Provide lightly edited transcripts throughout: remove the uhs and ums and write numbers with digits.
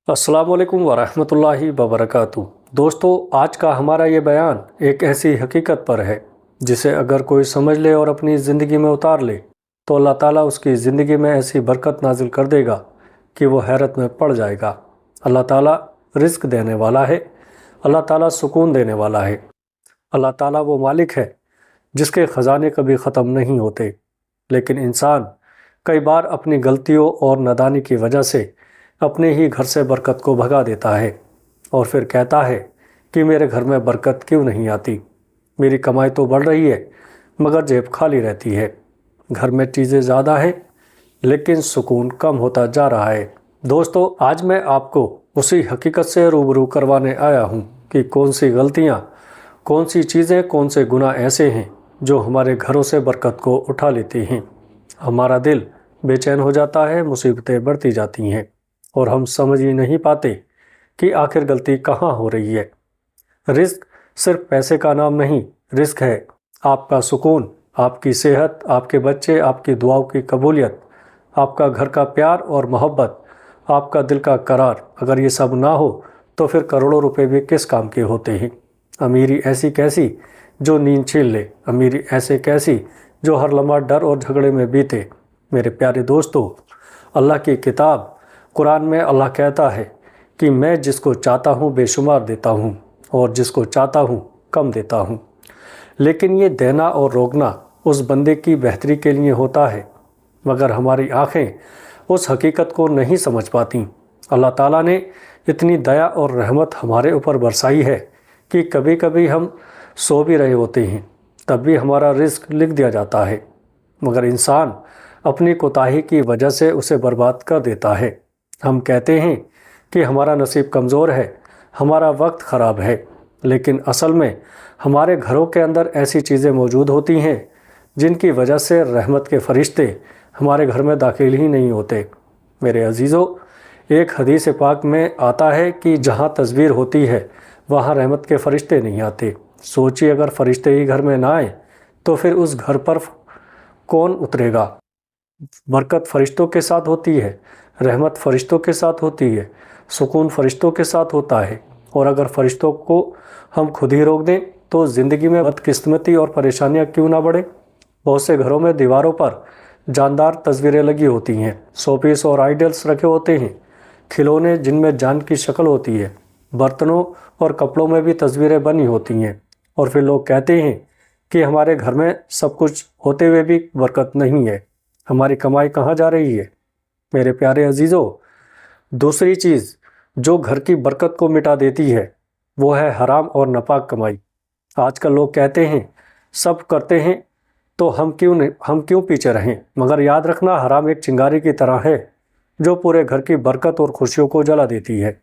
अस्सलाम वालेकुम वरहमतुल्लाहि वबरकातुहू। दोस्तों, आज का हमारा ये बयान एक ऐसी हकीकत पर है जिसे अगर कोई समझ ले और अपनी ज़िंदगी में उतार ले तो अल्लाह ताला उसकी ज़िंदगी में ऐसी बरकत नाजिल कर देगा कि वो हैरत में पड़ जाएगा। अल्लाह ताला रिज़्क देने वाला है, अल्लाह ताला सुकून देने वाला है। अल्लाह ताला वो मालिक है जिसके ख़जाने कभी ख़त्म नहीं होते, लेकिन इंसान कई बार अपनी गलतियों और नादानी की वजह से अपने ही घर से बरकत को भगा देता है और फिर कहता है कि मेरे घर में बरकत क्यों नहीं आती। मेरी कमाई तो बढ़ रही है मगर जेब खाली रहती है। घर में चीज़ें ज़्यादा हैं लेकिन सुकून कम होता जा रहा है। दोस्तों, आज मैं आपको उसी हकीकत से रूबरू करवाने आया हूँ कि कौन सी गलतियाँ, कौन सी चीज़ें, कौन से गुनाह ऐसे हैं जो हमारे घरों से बरकत को उठा लेते हैं। हमारा दिल बेचैन हो जाता है, मुसीबतें बढ़ती जाती हैं और हम समझ ही नहीं पाते कि आखिर गलती कहाँ हो रही है। रिस्क सिर्फ पैसे का नाम नहीं, रिस्क है आपका सुकून, आपकी सेहत, आपके बच्चे, आपकी दुआओं की कबूलियत, आपका घर का प्यार और मोहब्बत, आपका दिल का करार। अगर ये सब ना हो तो फिर करोड़ों रुपए भी किस काम के होते हैं। अमीरी ऐसी कैसी जो नींद छीन ले, अमीरी ऐसे कैसी जो हर लम्हा डर और झगड़े में बीते। मेरे प्यारे दोस्तों, अल्लाह की किताब कुरान में अल्लाह कहता है कि मैं जिसको चाहता हूँ बेशुमार देता हूँ और जिसको चाहता हूँ कम देता हूँ। लेकिन ये देना और रोकना उस बंदे की बेहतरी के लिए होता है, मगर हमारी आँखें उस हकीकत को नहीं समझ पाती। अल्लाह ताला ने इतनी दया और रहमत हमारे ऊपर बरसाई है कि कभी कभी हम सो भी रहे होते हैं तब भी हमारा रिस्क लिख दिया जाता है, मगर इंसान अपनी कोताही की वजह से उसे बर्बाद कर देता है। हम कहते हैं कि हमारा नसीब कमज़ोर है, हमारा वक्त ख़राब है, लेकिन असल में हमारे घरों के अंदर ऐसी चीज़ें मौजूद होती हैं जिनकी वजह से रहमत के फरिश्ते हमारे घर में दाखिल ही नहीं होते। मेरे अजीज़ों, एक हदीस पाक में आता है कि जहाँ तस्वीर होती है वहाँ रहमत के फरिश्ते नहीं आते। सोचिए, अगर फरिश्ते ही घर में ना आए तो फिर उस घर पर कौन उतरेगा। बरकत फरिश्तों के साथ होती है, रहमत फरिश्तों के साथ होती है, सुकून फरिश्तों के साथ होता है, और अगर फरिश्तों को हम खुद ही रोक दें तो ज़िंदगी में बदकिस्मती और परेशानियां क्यों ना बढ़े। बहुत से घरों में दीवारों पर जानदार तस्वीरें लगी होती हैं, शोपीस और आइडल्स रखे होते हैं, खिलौने जिनमें जान की शक्ल होती है, बर्तनों और कपड़ों में भी तस्वीरें बनी होती हैं, और फिर लोग कहते हैं कि हमारे घर में सब कुछ होते हुए भी बरकत नहीं है। हमारी कमाई कहाँ जा रही है। मेरे प्यारे अजीज़ों, दूसरी चीज़ जो घर की बरकत को मिटा देती है वो है हराम और नापाक कमाई। आजकल लोग कहते हैं सब करते हैं तो हम क्यों पीछे रहें, मगर याद रखना, हराम एक चिंगारी की तरह है जो पूरे घर की बरकत और खुशियों को जला देती है।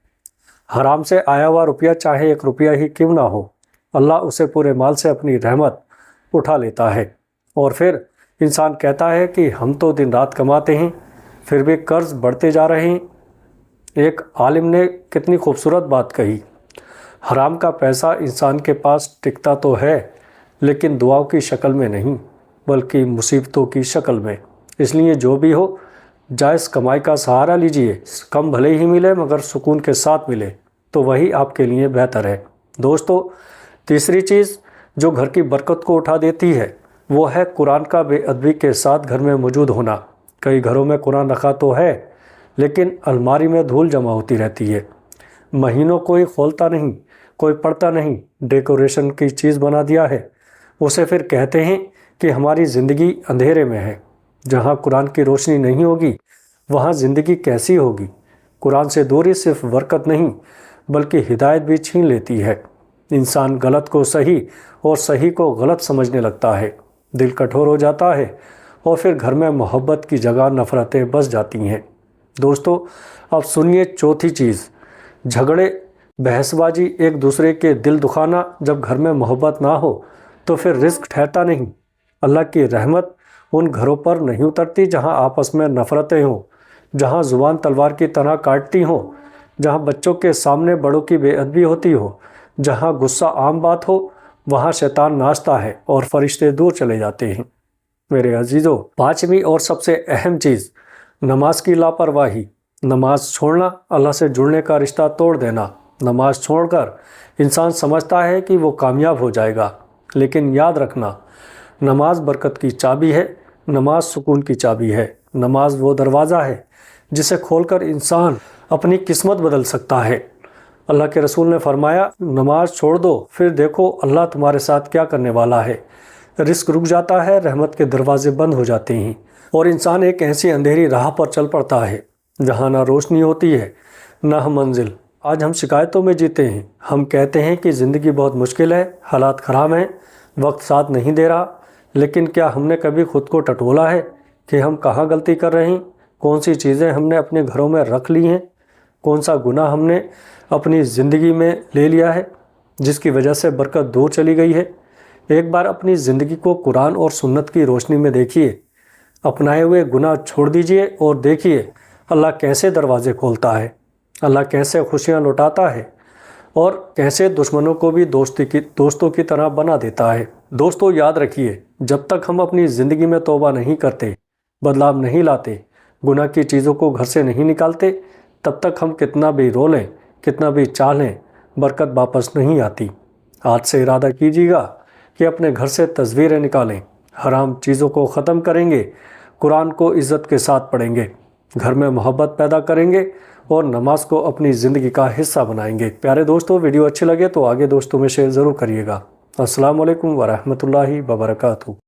हराम से आया हुआ रुपया चाहे 1 रुपया ही क्यों ना हो, अल्लाह उसे पूरे माल से अपनी रहमत उठा लेता है। और फिर इंसान कहता है कि हम तो दिन रात कमाते हैं फिर भी कर्ज बढ़ते जा रहे हैं। एक आलिम ने कितनी खूबसूरत बात कही, हराम का पैसा इंसान के पास टिकता तो है लेकिन दुआओं की शक्ल में नहीं बल्कि मुसीबतों की शक्ल में। इसलिए जो भी हो, जायज़ कमाई का सहारा लीजिए, कम भले ही मिले मगर सुकून के साथ मिले तो वही आपके लिए बेहतर है। दोस्तों, तीसरी चीज़ जो घर की बरकत को उठा देती है वो है कुरान का बेअदबी के साथ घर में मौजूद होना। कई घरों में कुरान रखा तो है लेकिन अलमारी में धूल जमा होती रहती है, महीनों कोई खोलता नहीं, कोई पढ़ता नहीं, डेकोरेशन की चीज़ बना दिया है। उसे फिर कहते हैं कि हमारी ज़िंदगी अंधेरे में है। जहाँ कुरान की रोशनी नहीं होगी वहाँ ज़िंदगी कैसी होगी। कुरान से दूरी सिर्फ बरकत नहीं बल्कि हिदायत भी छीन लेती है। इंसान गलत को सही और सही को गलत समझने लगता है, दिल कठोर हो जाता है और फिर घर में मोहब्बत की जगह नफ़रतें बस जाती हैं। दोस्तों, अब सुनिए चौथी चीज़, झगड़े, बहसबाजी, एक दूसरे के दिल दुखाना। जब घर में मोहब्बत ना हो तो फिर रिस्क ठहरता नहीं। अल्लाह की रहमत उन घरों पर नहीं उतरती जहां आपस में नफ़रतें हों, जहां ज़ुबान तलवार की तरह काटती हों, जहां बच्चों के सामने बड़ों की बेअदबी होती हो, जहां गुस्सा आम बात हो, वहां शैतान नाचता है और फरिश्ते दूर चले जाते हैं। मेरे अजीज़ों, पांचवी और सबसे अहम चीज़, नमाज की लापरवाही। नमाज छोड़ना अल्लाह से जुड़ने का रिश्ता तोड़ देना। नमाज छोड़कर इंसान समझता है कि वो कामयाब हो जाएगा, लेकिन याद रखना, नमाज बरकत की चाबी है, नमाज सुकून की चाबी है। नमाज वो दरवाज़ा है जिसे खोलकर इंसान अपनी किस्मत बदल सकता है। अल्लाह के रसूल ने फरमाया, नमाज छोड़ दो, फिर देखो अल्लाह तुम्हारे साथ क्या करने वाला है। रिस्क रुक जाता है, रहमत के दरवाजे बंद हो जाते हैं और इंसान एक ऐसी अंधेरी राह पर चल पड़ता है जहाँ ना रोशनी होती है ना मंजिल। आज हम शिकायतों में जीते हैं। हम कहते हैं कि ज़िंदगी बहुत मुश्किल है, हालात ख़राब हैं, वक्त साथ नहीं दे रहा। लेकिन क्या हमने कभी खुद को टटोला है कि हम कहाँ गलती कर रहे हैं? कौन सी चीज़ें हमने अपने घरों में रख ली हैं? कौन सा गुनाह हमने अपनी ज़िंदगी में ले लिया है जिसकी वजह से बरकत दूर चली गई है? एक बार अपनी ज़िंदगी को कुरान और सुन्नत की रोशनी में देखिए, अपनाए हुए गुनाह छोड़ दीजिए और देखिए अल्लाह कैसे दरवाज़े खोलता है, अल्लाह कैसे खुशियाँ लौटाता है और कैसे दुश्मनों को भी दोस्तों की तरह बना देता है। दोस्तों याद रखिए, जब तक हम अपनी ज़िंदगी में तौबा नहीं करते, बदलाव नहीं लाते, गुनाह की चीज़ों को घर से नहीं निकालते, तब तक हम कितना भी रो लें, कितना भी चाह लें, बरकत वापस नहीं आती। आज से इरादा कीजिएगा कि अपने घर से तस्वीरें निकालें, हराम चीज़ों को ख़त्म करेंगे, कुरान को इज़्ज़त के साथ पढ़ेंगे, घर में मोहब्बत पैदा करेंगे और नमाज को अपनी ज़िंदगी का हिस्सा बनाएंगे। प्यारे दोस्तों, वीडियो अच्छी लगे तो आगे दोस्तों में शेयर ज़रूर करिएगा। अस्सलाम वालेकुम वरहमतुल्लाहि वबरकातुहू।